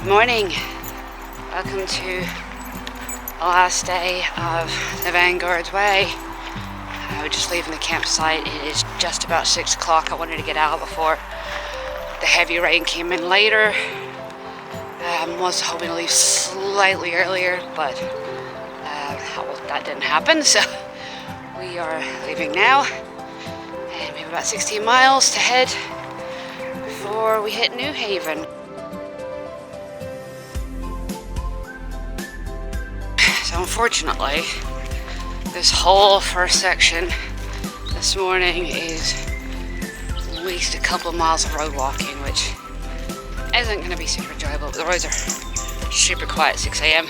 Good morning. Welcome to the last day of the Vanguard Way. We're just leaving the campsite. It is just about 6 o'clock. I wanted to get out before the heavy rain came in later. Was hoping to leave slightly earlier, but that didn't happen, so we are leaving now. And we have about 16 miles to head before we hit Newhaven. So unfortunately, this whole first section this morning is at least a couple of miles of road walking, which isn't going to be super enjoyable, but the roads are super quiet at 6 a.m.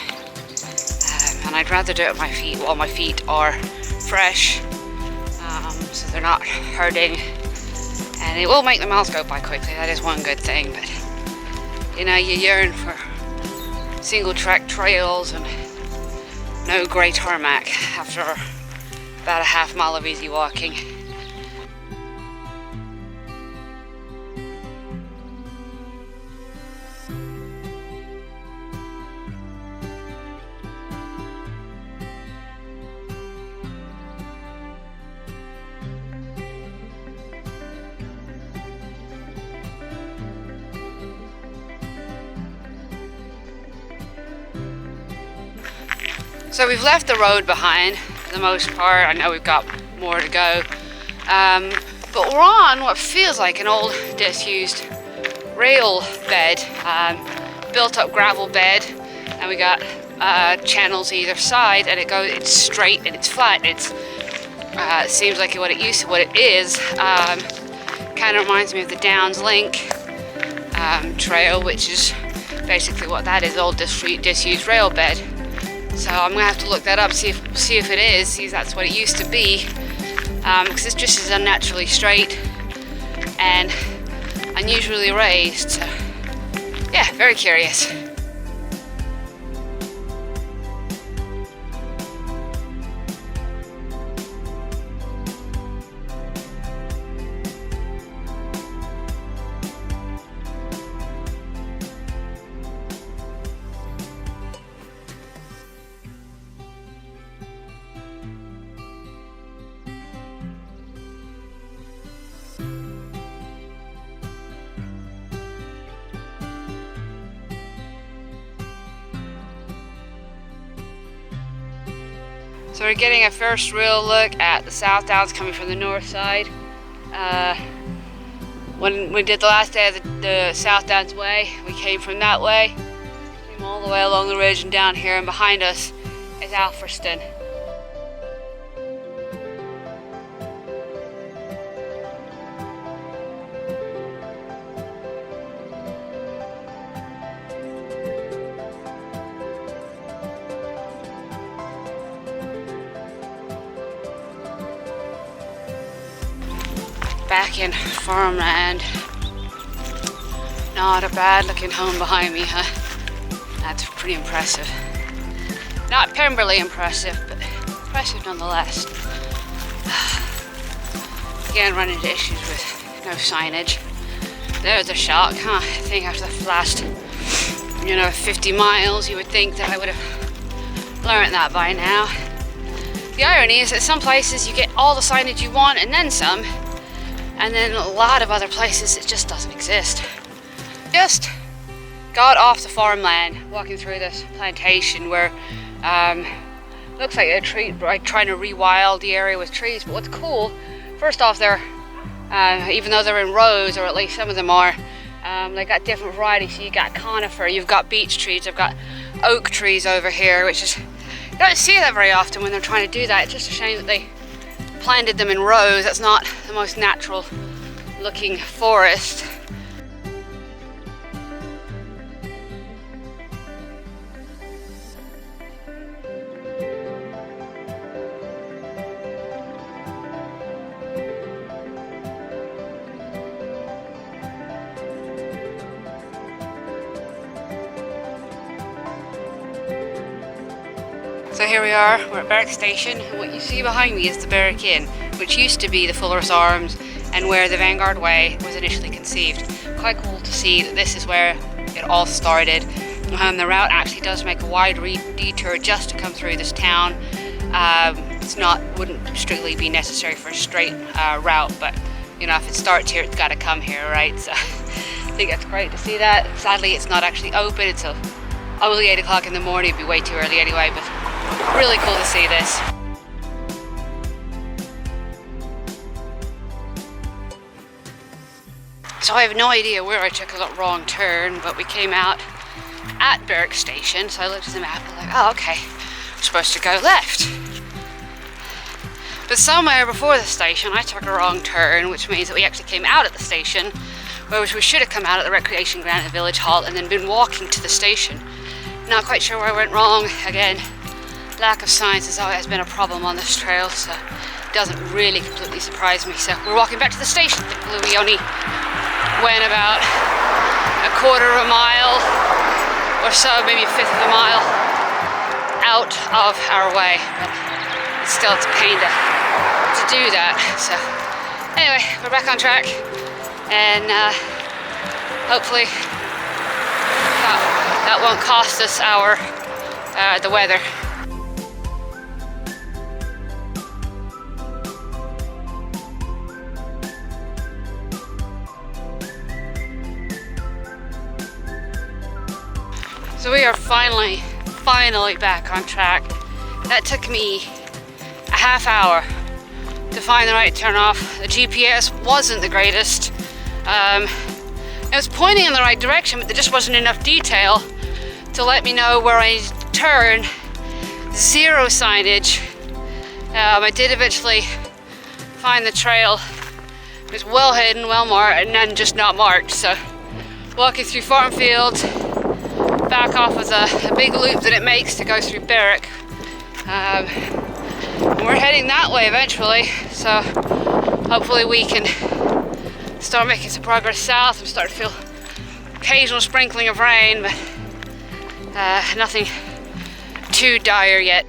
And I'd rather do it with my feet while my feet are fresh, so they're not hurting, and it will make the miles go by quickly. That is one good thing, but you know, you yearn for single track trails and no grey tarmac after about a half mile of easy walking. So we've left the road behind for the most part. I know we've got more to go, but we're on what feels like an old disused rail bed, built up gravel bed, and we got channels either side, and it's straight and it's flat. It seems like what it is. Kind of reminds me of the Downs Link trail, which is basically what that is, old disused rail bed. So I'm gonna have to look that up, see if it is, see if that's what it used to be, because it's just as unnaturally straight and unusually raised. So yeah, very curious. So we're getting a first real look at the South Downs coming from the north side. When we did the last day of the South Downs Way, we came from that way, came all the way along the ridge and down here, and behind us is Alfriston. Back in farmland. Not a bad looking home behind me, huh? That's pretty impressive. Not Pemberley impressive, but impressive nonetheless. Again, running into issues with no signage. There's a shock, huh? I think after the last, 50 miles, you would think that I would have learned that by now. The irony is that some places you get all the signage you want and then some, and then a lot of other places it just doesn't exist. Just got off the farmland, walking through this plantation where looks like they're trying to rewild the area with trees. But what's cool, first off, they're even though they're in rows, or at least some of them are, they got different varieties. So you got conifer, you've got beech trees, I've got oak trees over here, which is, you don't see that very often when they're trying to do that. It's just a shame that they planted them in rows. That's not the most natural looking forest. So here we are, we're at Berwick Station, and what you see behind me is the Berwick Inn, which used to be the Fuller's Arms and where the Vanguard Way was initially conceived. Quite cool to see that this is where it all started. The route actually does make a wide detour just to come through this town. Wouldn't strictly be necessary for a straight route, but you know, if it starts here, it's got to come here, right? So I think that's great to see that. Sadly, it's not actually open until only 8 o'clock in the morning. It'd be way too early anyway, but really cool to see this. So I have no idea where I took a wrong turn, but we came out at Berwick station, so I looked at the map and like, oh, okay, we're supposed to go left. But somewhere before the station, I took a wrong turn, which means that we actually came out at the station, whereas we should have come out at the recreation ground at Village Hall and then been walking to the station. Not quite sure where I went wrong. Again, lack of signs has always been a problem on this trail, so it doesn't really completely surprise me. So we're walking back to the station. We only went about a quarter of a mile or so, maybe a fifth of a mile out of our way, but it's a pain to do that. So anyway, we're back on track, and hopefully that won't cost us the weather. So we are finally back on track. That took me a half hour to find the right turn off. The GPS wasn't the greatest. It was pointing in the right direction, but there just wasn't enough detail to let me know where I needed to turn. Zero signage. I did eventually find the trail. It was well hidden, well marked, and then just not marked. So walking through farm fields, back off of the big loop that it makes to go through Berwick. We're heading that way eventually, so hopefully we can start making some progress south and start to feel occasional sprinkling of rain, but nothing too dire yet.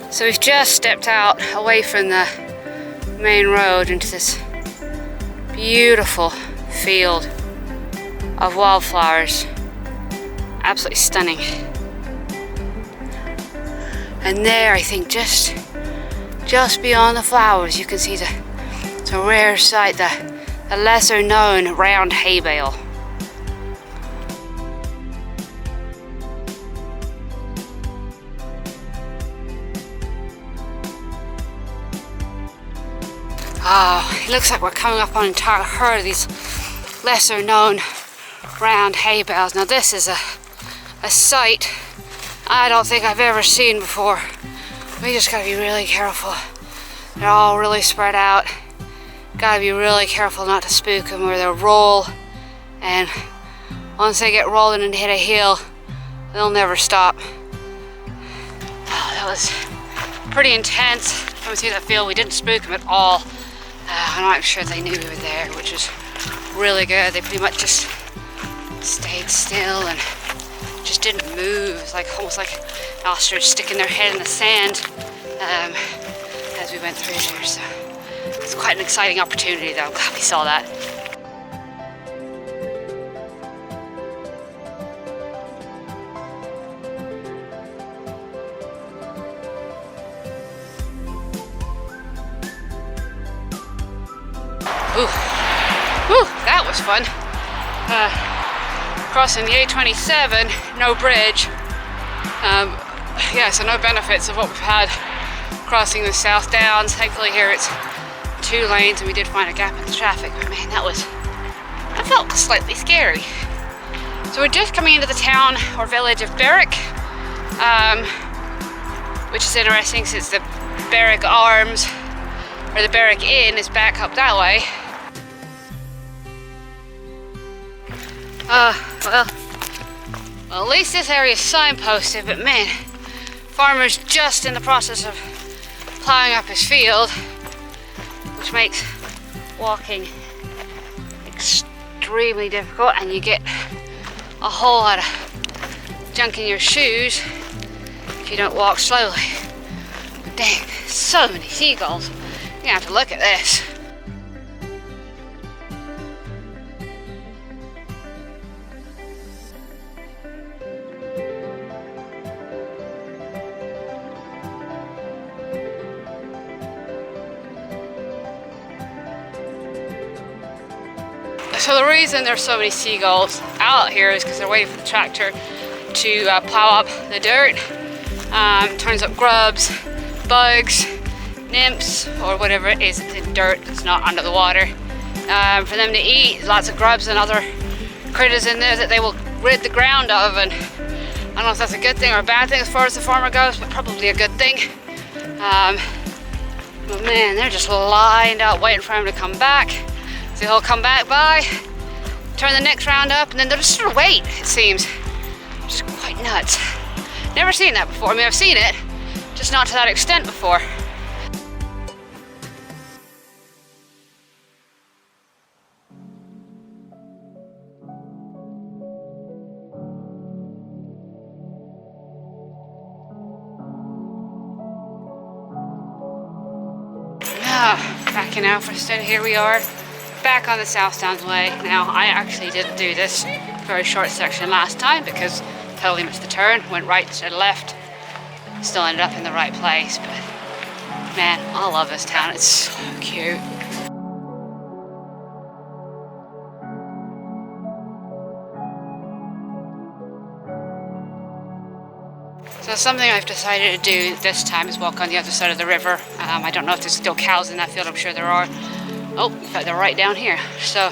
So we've just stepped out away from the main road into this beautiful field of wildflowers. Absolutely stunning. And there, I think just beyond the flowers, you can see the rare sight, the lesser known round hay bale. Oh, it looks like we're coming up on an entire herd of these lesser known round hay bales. Now this is a sight I don't think I've ever seen before. We just gotta be really careful. They're all really spread out. Gotta be really careful not to spook them, or they'll roll, and once they get rolling and hit a hill, they'll never stop. Oh, that was pretty intense coming through that field. We didn't spook them at all. I'm not sure they knew we were there, which was really good. They pretty much just stayed still and just didn't move. It's like almost like an ostrich sticking their head in the sand as we went through there. So it's quite an exciting opportunity, though. I'm glad we saw that. Ooh, that was fun. Crossing the A27, no bridge. Yeah, so no benefits of what we've had crossing the South Downs. Thankfully here it's 2 lanes, and we did find a gap in the traffic, but man, that felt slightly scary. So we're just coming into the town or village of Berwick, which is interesting since the Berwick Arms, or the Berwick Inn, is back up that way. Well, at least this area is signposted, but man, farmer's just in the process of plowing up his field. which makes walking extremely difficult, and you get a whole lot of junk in your shoes if you don't walk slowly. But dang, so many seagulls. You're gonna have to look at this. So the reason there's so many seagulls out here is because they're waiting for the tractor to plow up the dirt. Turns up grubs, bugs, nymphs, or whatever it is, the dirt that's not under the water. For them to eat, lots of grubs and other critters in there that they will rid the ground of. And I don't know if that's a good thing or a bad thing as far as the farmer goes, but probably a good thing. But man, they're just lined up waiting for him to come back. So he'll come back by, turn the next round up, and then they'll just sort of wait, it seems. Which is quite nuts. Never seen that before. I mean, I've seen it, just not to that extent before. Back in Alfriston, here we are. Back on the South Downs Way. Now, I actually didn't do this very short section last time because totally missed the turn, went right instead of left. Still ended up in the right place, but man, I love this town. It's so cute. So something I've decided to do this time is walk on the other side of the river. I don't know if there's still cows in that field. I'm sure there are. Oh, in fact, they're right down here. So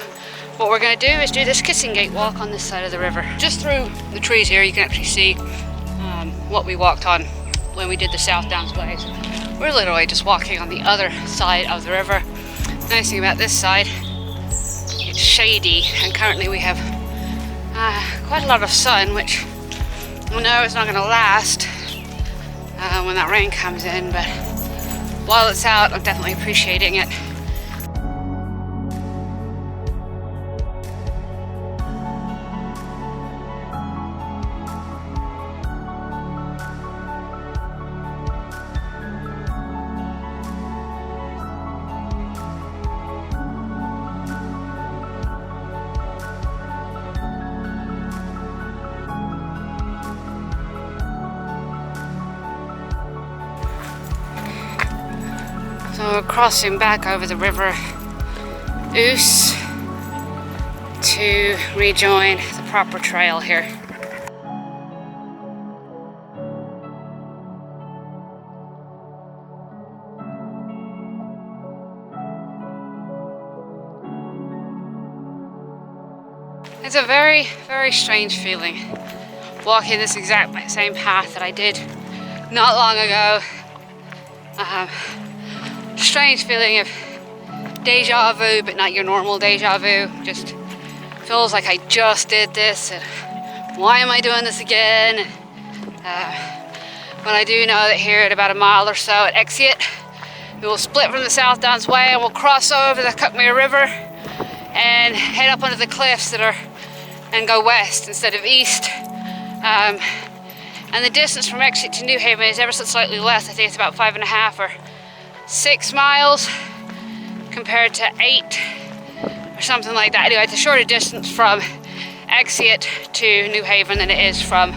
what we're going to do is do this kissing gate walk on this side of the river. Just through the trees here, you can actually see what we walked on when we did the South Downs Way. So we're literally just walking on the other side of the river. The nice thing about this side, it's shady, and currently we have quite a lot of sun, which we know it's not going to last when that rain comes in, but while it's out, I'm definitely appreciating it. So we're crossing back over the river Ouse to rejoin the proper trail here. It's a very, very strange feeling walking this exact same path that I did not long ago. Strange feeling of deja vu, but not your normal deja vu. Just feels like I just did this, and why am I doing this again? But I do know that here at about a mile or so at Exit, we will split from the South Downs Way and we'll cross over the Cuckmere River and head up under the cliffs and go west instead of east. And the distance from Exit to Newhaven is ever so slightly less. I think it's about 5.5 or 6 miles compared to 8 or something like that. Anyway, it's a shorter distance from Exit to Newhaven than it is from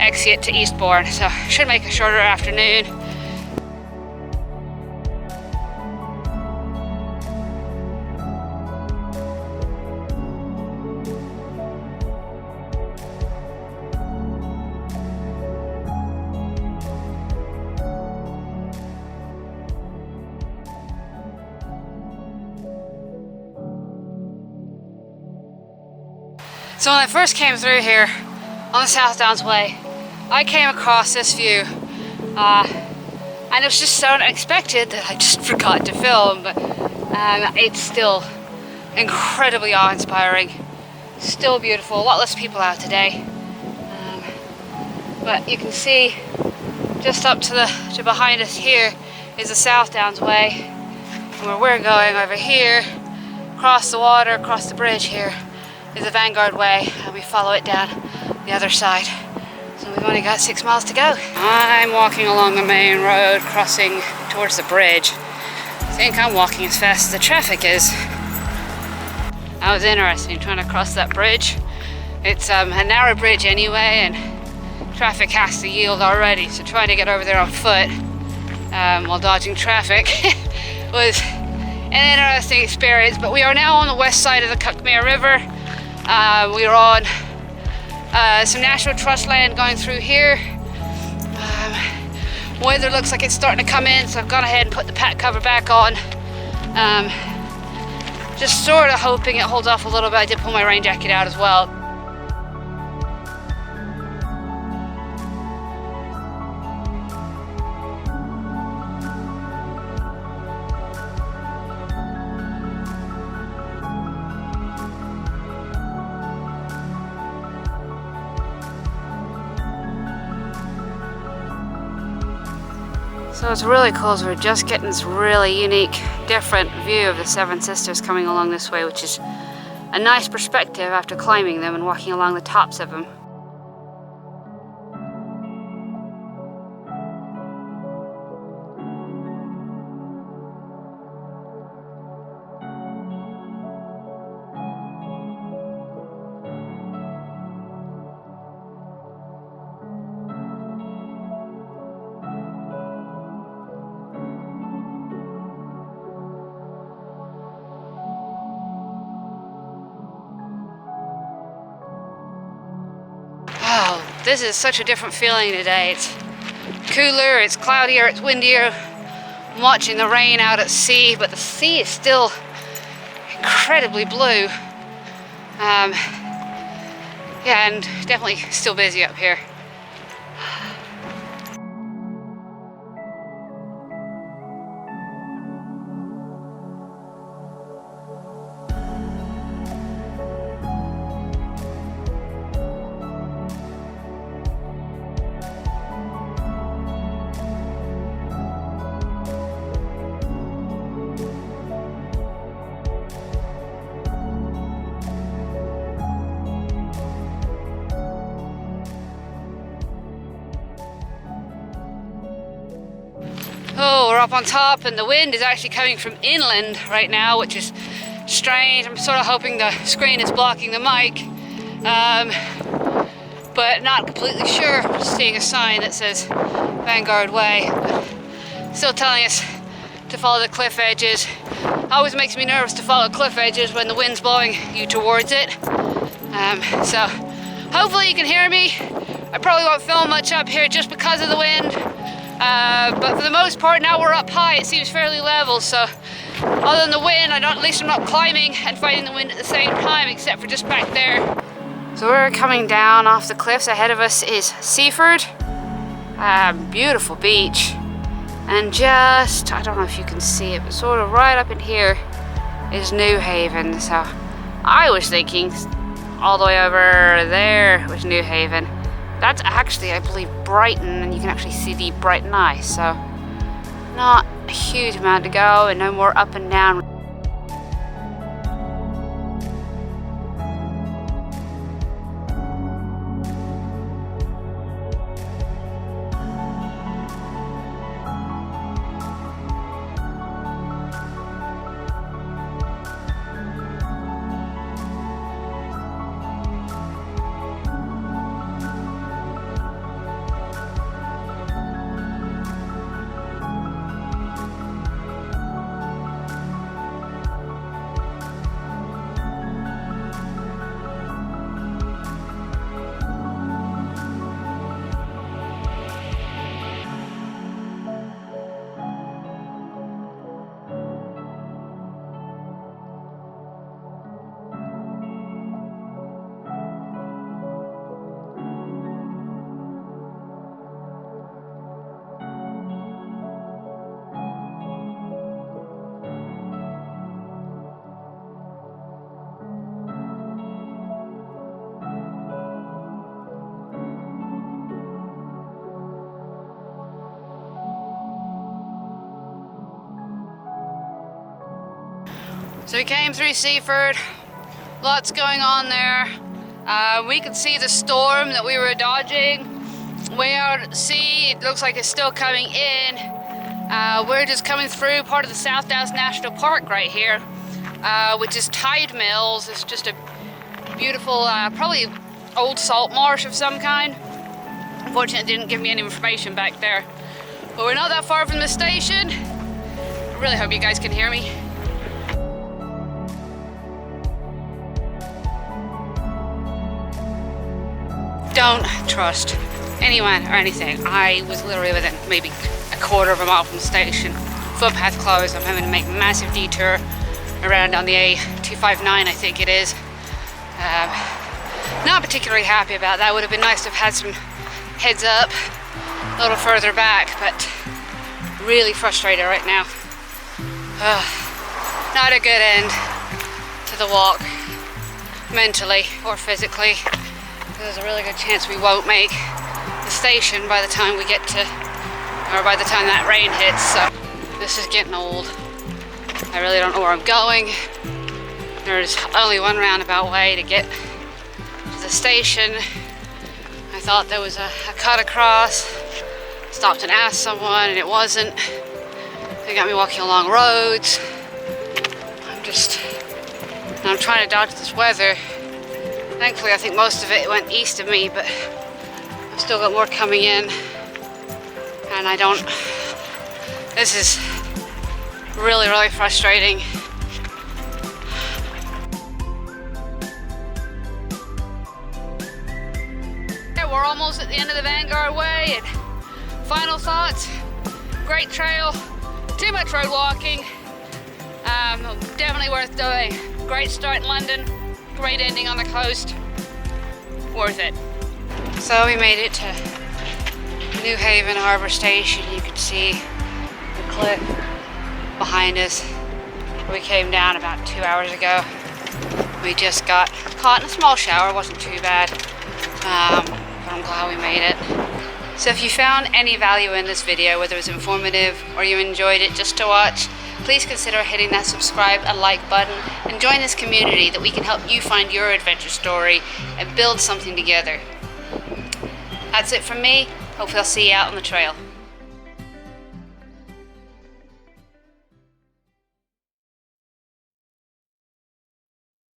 Exit to Eastbourne, so it should make a shorter afternoon. So when I first came through here on the South Downs Way, I came across this view, and it was just so unexpected that I just forgot to film, but it's still incredibly awe-inspiring, still beautiful, a lot less people out today, but you can see just up to behind us here is the South Downs Way, Where we're going over here, across the water, across the bridge here, is the Vanguard Way, and we follow it down the other side. So we've only got 6 miles to go. I'm walking along the main road, crossing towards the bridge. I think I'm walking as fast as the traffic is. That was interesting, trying to cross that bridge. It's a narrow bridge anyway, and traffic has to yield already, so trying to get over there on foot while dodging traffic was an interesting experience. But we are now on the west side of the Cuckmere River. We are on some National Trust land going through here. Weather looks like it's starting to come in, so I've gone ahead and put the pack cover back on. Just sort of hoping it holds off a little bit. I did pull my rain jacket out as well. So it's really cool, so we're just getting this really unique, different view of the Seven Sisters coming along this way, which is a nice perspective after climbing them and walking along the tops of them. Wow, this is such a different feeling today. It's cooler, it's cloudier, it's windier. I'm watching the rain out at sea, but the sea is still incredibly blue. Yeah, and definitely still busy up here. Oh, we're up on top, and the wind is actually coming from inland right now, which is strange. I'm sort of hoping the screen is blocking the mic, but not completely sure. Just seeing a sign that says Vanguard Way, still telling us to follow the cliff edges. Always makes me nervous to follow cliff edges when the wind's blowing you towards it. So hopefully you can hear me. I probably won't film much up here just because of the wind. But for the most part, now we're up high, it seems fairly level, so other than the wind, at least I'm not climbing and fighting the wind at the same time, except for just back there. So we're coming down off the cliffs. Ahead of us is Seaford, beautiful beach, and just, I don't know if you can see it, but sort of right up in here is Newhaven. So I was thinking all the way over there was Newhaven. That's actually, I believe, Brighton, and you can actually see the Brighton Eye, so not a huge amount to go, and no more up and down. So we came through Seaford, lots going on there. We could see the storm that we were dodging way out at sea. It looks like it's still coming in. We're just coming through part of the South Downs National Park right here, which is tide mills. It's just a beautiful, probably old salt marsh of some kind. Unfortunately, it didn't give me any information back there. But we're not that far from the station. I really hope you guys can hear me. Don't trust anyone or anything. I was literally within maybe a quarter of a mile from the station. Footpath closed. I'm having to make a massive detour around on the A259, I think it is. Not particularly happy about that. Would have been nice to have had some heads up a little further back, but really frustrated right now. Not a good end to the walk, mentally or physically. There's a really good chance we won't make the station by the time we get to, or by the time that rain hits, so this is getting old. I really don't know where I'm going. There's only one roundabout way to get to the station. I thought there was a cut across. Stopped and asked someone and it wasn't. They got me walking along roads. I'm trying to dodge this weather. Thankfully, I think most of it went east of me, but I've still got more coming in. And this is really, really frustrating. We're almost at the end of the Vanguard Way. And final thoughts, great trail, too much road walking. Definitely worth doing. Great start in London, great ending on the coast, worth it. So we made it to Newhaven Harbour Station. You can see the cliff behind us. We came down about 2 hours ago. We just got caught in a small shower, wasn't too bad, but I'm glad we made it. So if you found any value in this video, whether it was informative or you enjoyed it just to watch, please consider hitting that subscribe and like button and join this community that we can help you find your adventure story and build something together. That's it from me. Hopefully I'll see you out on the trail.